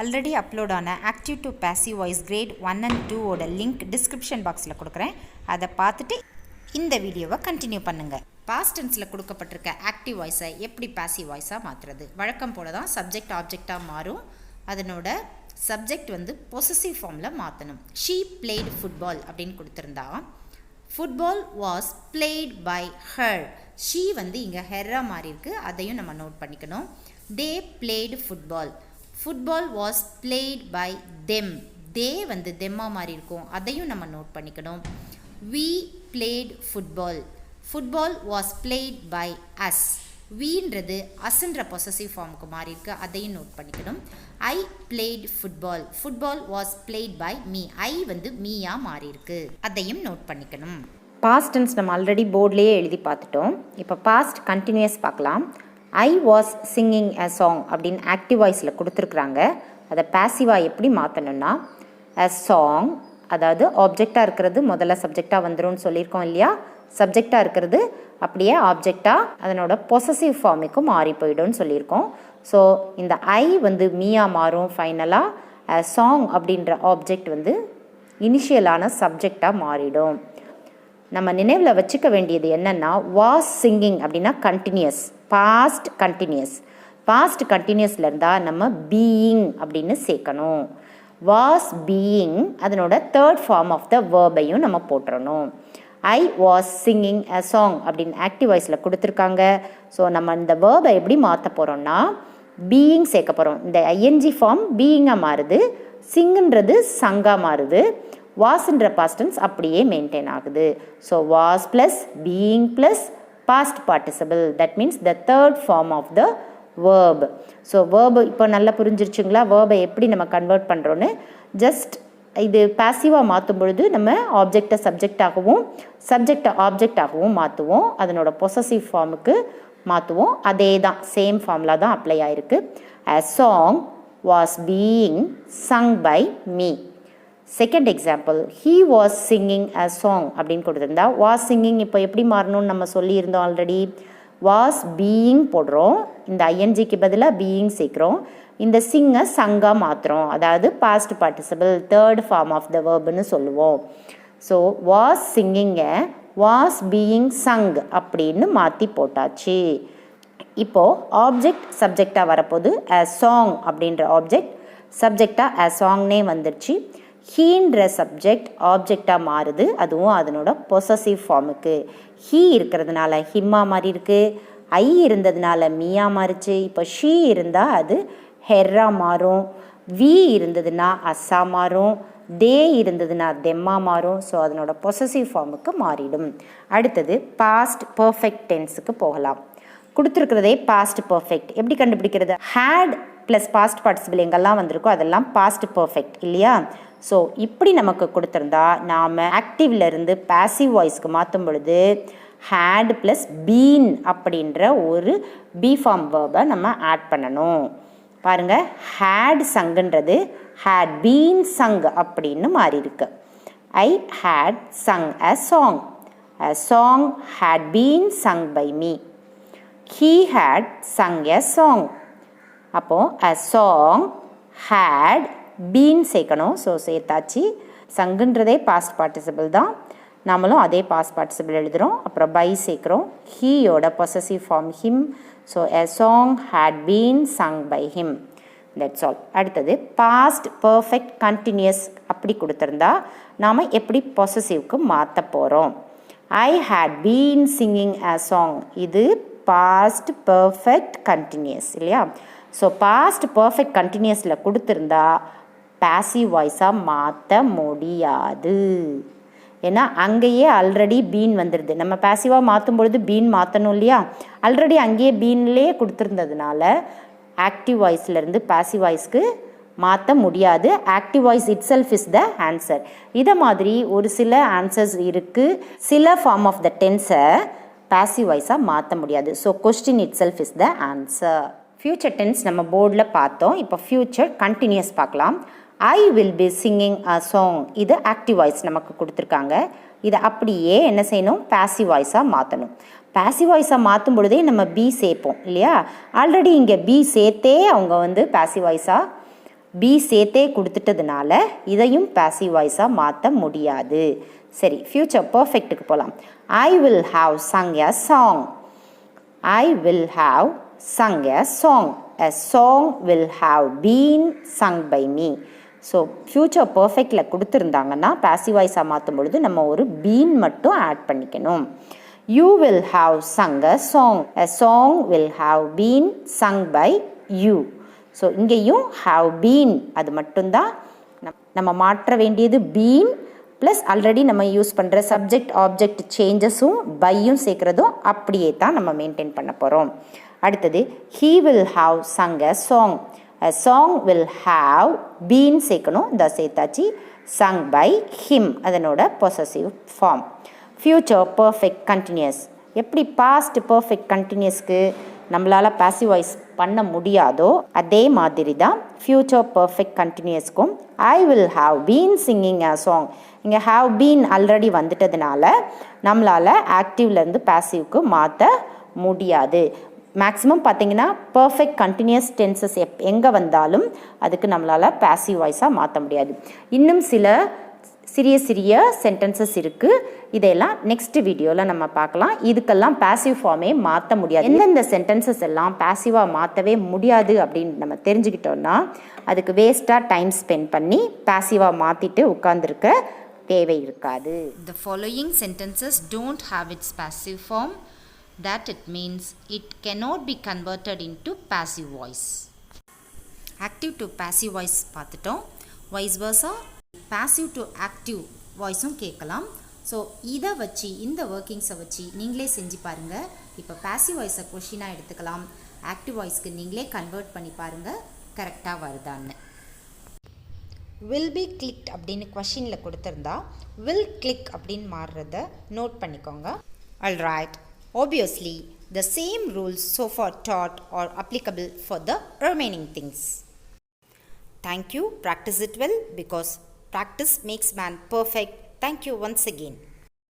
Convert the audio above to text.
Already upload ஆன active to passive voice grade 1 and 2 ஓட link description பாக்ஸில் கொடுக்குறேன். அதை பார்த்துட்டு இந்த வீடியோவை கண்டினியூ பண்ணுங்கள். பாஸ்ட் டென்ஸில் கொடுக்கப்பட்டிருக்க ஆக்டிவ் வாய்ஸை எப்படி பாசிவ் வாய்ஸாக மாற்றுறது? வழக்கம் போல தான் சப்ஜெக்ட் ஆப்ஜெக்டாக மாறும். அதனோட சப்ஜெக்ட் பொசசிவ் ஃபார்மில் மாற்றணும். ஷீ பிளேட் ஃபுட்பால் அப்படின்னு கொடுத்துருந்தா football was played by her. She இங்கே ஹெர்ரா மாறி இருக்கு, அதையும் நம்ம நோட் பண்ணிக்கணும். They played football. Football was played by them. They தெம்மா மாறி இருக்கும், அதையும் நம்ம நோட் பண்ணிக்கணும். We played football. Football was played by us. வீன்றது அஸ்ன்ற பொசசிவ் ஃபார்முக்கு மாறி இருக்கு, அதையும் நோட் பண்ணிக்கணும். I played football. Football was played by me. I மீயா மாறி இருக்கு, அதையும் நோட் பண்ணிக்கணும். பாஸ்ட் டென்ஸ் நம்ம ஆல்ரெடி போர்ட்லேயே எழுதி பார்த்துட்டோம். இப்போ பாஸ்ட் கண்டினியூஸ் பார்க்கலாம். ஐ வாஸ் சிங்கிங் அ சாங் அப்படின்னு ஆக்டிவ் வாய்ஸில் கொடுத்துருக்குறாங்க. அதை பாசிவாக எப்படி மாற்றணும்னா அ சாங், அதாவது ஆப்ஜெக்டாக இருக்கிறது முதல்ல சப்ஜெக்டாக வந்துடும் சொல்லியிருக்கோம் இல்லையா. சப்ஜெக்டாக இருக்கிறது அப்படியே ஆப்ஜெக்டாக அதனோட பொசசிவ் ஃபார்முக்கும் மாறி போயிடும்னு சொல்லியிருக்கோம். ஸோ இந்த ஐ மீயா மாறும். ஃபைனலாக அ சாங் அப்படின்ற ஆப்ஜெக்ட் இனிஷியலான சப்ஜெக்டாக மாறிடும். நம்ம நினைவில் வச்சுக்க வேண்டியது என்னென்னா வாஸ் சிங்கிங் அப்படின்னா கண்டினியூஸ், பாஸ்ட் கண்டினியூஸ். பாஸ்ட் கண்டினியூஸில் இருந்தால் நம்ம பீயிங் அப்படின்னு சேர்க்கணும். வாஸ் பீயிங் அதனோட தேர்ட் ஃபார்ம் ஆஃப் த வேர்பையும் நம்ம போட்டுறணும். I was singing a song அப்படின்னு ஆக்டிவ் வாய்ஸில் கொடுத்துருக்காங்க. ஸோ நம்ம இந்த வேர்பை எப்படி மாற்ற போகிறோம்னா பீயிங் சேர்க்க போகிறோம். இந்த ஐஎன்ஜி ஃபார்ம் பீயிங்காக மாறுது, சிங்குன்றது சங்காக மாறுது, வாஸ்ன்ற பாஸ்ட் டென்ஸ் அப்படியே மெயின்டைன் ஆகுது. So was plus being plus past participle, that means the third form of the verb. So verb இப்போ நல்லா புரிஞ்சிருச்சுங்களா? வேர்பை எப்படி நம்ம கன்வெர்ட் பண்ணுறோன்னு. ஜஸ்ட் இது பாசிவாக மாற்றும் பொழுது நம்ம ஆப்ஜெக்டை சப்ஜெக்டாகவும் சப்ஜெக்டை ஆப்ஜெக்டாகவும் மாற்றுவோம், அதனோட பொசசிவ் ஃபார்முக்கு மாற்றுவோம். அதே தான், சேம் ஃபார்முலா தான் அப்ளை ஆகிருக்கு. A song was being sung by me. Second example, he was singing a song அப்படின்னு கொடுத்துருந்தா வாஸ் சிங்கிங் இப்போ எப்படி மாறணும்னு நம்ம சொல்லியிருந்தோம் ஆல்ரெடி. வாஸ் பீயிங் போடுறோம், இந்த ஐஎன்ஜிக்கு பதிலாக பீயிங் சேர்க்குறோம், இந்த சிங்கை சங்காக மாற்றுறோம், அதாவது past participle third form of the வேர்ப்னு சொல்லுவோம். ஸோ வாஸ் சிங்கிங்கை வாஸ் பீயிங் சங் அப்படின்னு மாற்றி போட்டாச்சு. இப்போது ஆப்ஜெக்ட் சப்ஜெக்டாக வரப்போது அ சாங் அப்படின்ற ஆப்ஜெக்ட் சப்ஜெக்டாக அ சாங்னே வந்துடுச்சு. ஹீன்ற சப்ஜெக்ட் ஆப்ஜெக்டாக மாறுது, அதுவும் அதனோட பொசசிவ் ஃபார்முக்கு. ஹீ இருக்கிறதுனால ஹிம்மா மாறி இருக்கு, ஐ இருந்ததுனால மீயா மாறிச்சு. இப்போ ஷீ இருந்தால் அது ஹெர்ரா மாறும், வி இருந்ததுன்னா அஸ்ஸா மாறும், தே இருந்ததுன்னா தெம்மா மாறும். ஸோ அதனோட பொசசிவ் ஃபார்முக்கு மாறிடும். அடுத்தது பாஸ்ட் பர்ஃபெக்ட் டென்ஸுக்கு போகலாம். கொடுத்துருக்கிறதே பாஸ்ட் பர்ஃபெக்ட். எப்படி கண்டுபிடிக்கிறது? ஹேட் ப்ளஸ் பாஸ்ட் பார்ட்டிசிபிள் எங்கெல்லாம் வந்திருக்கோ அதெல்லாம் பாஸ்ட் பர்ஃபெக்ட் இல்லையா. ஸோ இப்படி நமக்கு கொடுத்துருந்தா நாம் ஆக்டிவ்லேருந்து பாசிவ் வாய்ஸ்க்கு மாற்றும் பொழுது ஹேட் ப்ளஸ் பீன் அப்படின்ற ஒரு பி ஃபார்ம் வேர்பை நம்ம ஆட் பண்ணணும். பாருங்கள், ஹேட் சங்குன்றது ஹேட் பீன் சங் அப்படின்னு மாறி இருக்கு. I had sung a song. A song had been sung by me. He had sung a song. அப்போது அ சாங் ஹேட் பீன் சேர்க்கணும். ஸோ சேர்த்தாச்சு. சங்குன்றதே பாஸ்ட் பார்ட்டிசிபிள் தான், நம்மளும் அதே பாஸ்ட் பார்ட்டிசிபிள் எழுதுகிறோம். அப்புறம் பை சேர்க்குறோம். ஹீயோட possessive form him. So a song had been sung by him. That's all. அடுத்தது பாஸ்ட் பர்ஃபெக்ட் கண்டினியூஸ் அப்படி கொடுத்துருந்தா நாம் எப்படி பொசசிவ்க்கு மாற்ற போகிறோம்? I had been singing a song, இது பாஸ்ட் பர்ஃபெக்ட் கண்டினியூஸ் இல்லையா. ஸோ பாஸ்ட் பர்ஃபெக்ட் கண்டினியூஸில் கொடுத்துருந்தா பாசிவ் வாய்ஸாக மாற்ற முடியாது. ஏன்னா அங்கேயே ஆல்ரெடி பீன் வந்துடுது. நம்ம பாசிவாக மாற்றும் பொழுது பீன் மாற்றணும் இல்லையா. ஆல்ரெடி அங்கேயே பீன்லேயே கொடுத்துருந்ததுனால ஆக்டிவ் வாய்ஸ்லேருந்து பாசிவ் வாய்ஸ்க்கு மாற்ற முடியாது. Active voice itself is the answer. இதை மாதிரி ஒரு சில ஆன்சர்ஸ் இருக்குது. சில ஃபார்ம் ஆஃப் த டென்ஸை பாசிவ் வாய்ஸாக மாற்ற முடியாது. So question itself is the answer. Future tense நம்ம போர்டில் பார்த்தோம். இப்போ ஃப்யூச்சர் கண்டினியூஸ் பார்க்கலாம். I will be singing a song, இது ஆக்டிவ் வாய்ஸ் நமக்கு கொடுத்துருக்காங்க. இதை அப்படியே என்ன செய்யணும்? பாசிவ் வாய்ஸாக மாற்றணும். பாசிவ் வாய்ஸாக மாற்றும் பொழுதே நம்ம பி சேர்ப்போம் இல்லையா. ஆல்ரெடி இங்கே பி சேர்த்தே அவங்க பாசிவ் வாய்ஸாக பி சேர்த்தே கொடுத்துட்டதுனால இதையும் பாசிவ் வாய்ஸாக மாற்ற முடியாது. சரி, ஃப்யூச்சர் பர்ஃபெக்ட்டுக்கு போகலாம். I will have sung a song. I will have sung a song. A song will have been sung by me. So future பர்ஃபெக்டில் கொடுத்துருந்தாங்கன்னா பாசிவ் வாய்ஸாக மாற்றும் பொழுது நம்ம ஒரு பீன் மட்டும் ஆட் பண்ணிக்கணும். You will have sung a song. A song will have been sung by you. So இங்கேயும் have been அது மட்டும்தான் நம்ம மாற்ற வேண்டியது. பீன் ப்ளஸ் ஆல்ரெடி நம்ம யூஸ் பண்ணுற சப்ஜெக்ட் ஆப்ஜெக்ட் சேஞ்சஸும் பையும் சேர்க்குறதும் அப்படியே தான் நம்ம மெயின்டைன் பண்ண போகிறோம். அடுத்தது he will have sung a song. A song will have been சேர்க்கணும், இந்த சேர்த்தாச்சு. sung by him அதனோட possessive form. future perfect continuous. எப்படி past perfect continuousக்கு நம்மளால் passive voice பண்ண முடியாதோ அதே மாதிரி தான் future perfect continuousக்கும் I will have been singing a song. இங்கே have been ஆல்ரெடி வந்துட்டதுனால நம்மளால் ஆக்டிவ்லேருந்து பாசிவ்க்கு மாற்ற முடியாது. மேக்ஸிமம் பார்த்தீங்கன்னா பர்ஃபெக்ட் கண்டினியூஸ் டென்சஸ் எங்கே வந்தாலும் அதுக்கு நம்மளால் பாசிவ் வாய்ஸாக மாற்ற முடியாது. இன்னும் சில சிறிய சென்டென்சஸ் இருக்குது. இதையெல்லாம் நெக்ஸ்ட் வீடியோவில் நம்ம பார்க்கலாம். இதுக்கெல்லாம் பாசிவ் ஃபார்மே மாற்ற முடியாது. எந்தெந்த சென்டென்சஸ் எல்லாம் பாசிவாக மாற்றவே முடியாது அப்படின்னு நம்ம தெரிஞ்சுக்கிட்டோன்னா அதுக்கு வேஸ்ட்டாக டைம் ஸ்பெண்ட் பண்ணி பாசிவாக மாற்றிட்டு உட்கார்ந்துருக்க தேவை இருக்காது. The following sentences don't have its passive form. That it means it cannot be converted into passive voice. Active to passive voice பார்த்துட்டோம். Vice versa passive to active வாய்ஸும் கேட்கலாம். ஸோ இதை வச்சு இந்த ஒர்க்கிங்ஸை வச்சு நீங்களே செஞ்சு பாருங்கள். இப்போ பாசிவ் வாய்ஸை கொஷினாக எடுத்துக்கலாம். ஆக்டிவ் வாய்ஸ்க்கு நீங்களே கன்வெர்ட் பண்ணி பாருங்கள் கரெக்டாக வருதான்னு. வில் பி கிளிக்ட் அப்படின்னு கொஷினில் கொடுத்துருந்தா வில் கிளிக் அப்படின்னு மாறுறத நோட் பண்ணிக்கோங்க. All right. Obviously, the same rules so far taught are applicable for the remaining things. Thank you. Practice it well because practice makes man perfect. Thank you once again.